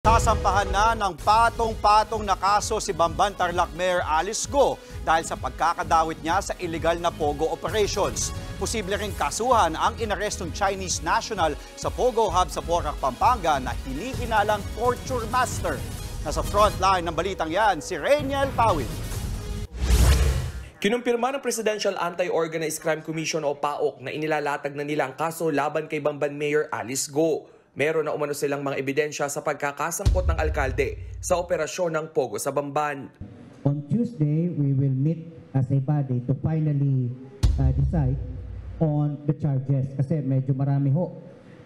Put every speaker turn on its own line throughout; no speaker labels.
Sasampahan na ng patong-patong na kaso si Bamban Tarlac Mayor Alice Go dahil sa pagkakadawit niya sa illegal na Pogo operations. Posible ring kasuhan ang inarestong Chinese national sa Pogo Hub sa Porac, Pampanga na hinihinalang torture master. Nasa frontline ng balitang yan, si Rainiel Pawid.
Kinumpirma ng Presidential Anti-Organized Crime Commission o PAOK na inilalatag na nila ang kaso laban kay Bamban Mayor Alice Go. Meron na umano silang mga ebidensya sa pagkakasangkot ng alkalde sa operasyon ng Pogo sa Bamban.
On Tuesday, we will meet as a body to finally decide on the charges kasi medyo marami ho.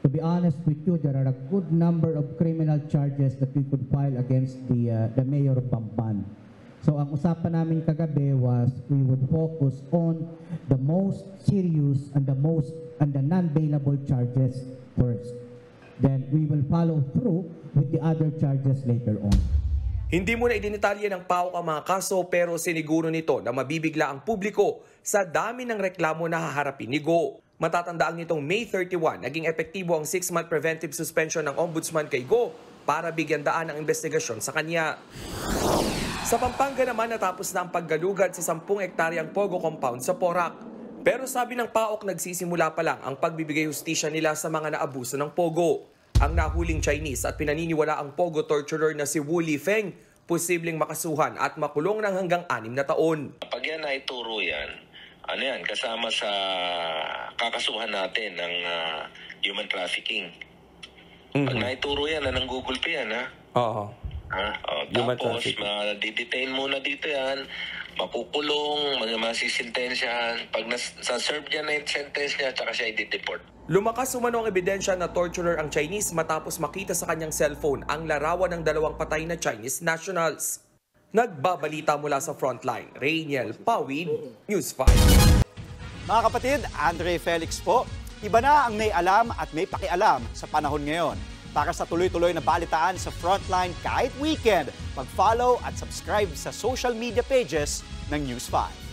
To be honest with you, there are a good number of criminal charges that we could file against the mayor of Bamban. So ang usapan namin kagabi was we would focus on the most serious and the non-bailable charges first. Then we will follow through with the other charges later on.
Hindi muna idinitalye ng PAOK ang mga kaso pero siniguro nito na mabibigla ang publiko sa dami ng reklamo na haharapin ni Go. Matatandaan nitong May 31, naging epektibo ang 6-month preventive suspension ng Ombudsman kay Go para bigyan daan ang investigasyon sa kanya. Sa Pampanga naman natapos na ang paggalugad sa 10 hektaryang Pogo compound sa Porac. Pero sabi ng PAOK nagsisimula pa lang ang pagbibigay hustisya nila sa mga naabuso ng Pogo. Ang nahuling Chinese at pinaniniwala ang Pogo torturer na si Wu Lifeng, posibleng makasuhan at makulong ng hanggang 6 na taon.
Pag yan ay turo yan, kasama sa kakasuhan natin ng human trafficking. Pag naituro yan, nanggugulpi yan, ha?
Oo.
Tapos, ma-detain muna dito yan, makukulong, masisintensyahan. Pag nasa-serve niya na yung sentence niya, tsaka siya i-deport.
Lumakas umano ang ebidensya na torturer ang Chinese matapos makita sa kanyang cellphone ang larawan ng 2 patay na Chinese nationals. Nagbabalita mula sa frontline, Rainiel Pawid, News 5.
Mga kapatid, Andre Felix po. Iba na ang may alam at may pakialam sa panahon ngayon. Para sa tuloy-tuloy na balitaan sa frontline kahit weekend, mag-follow at subscribe sa social media pages ng News 5.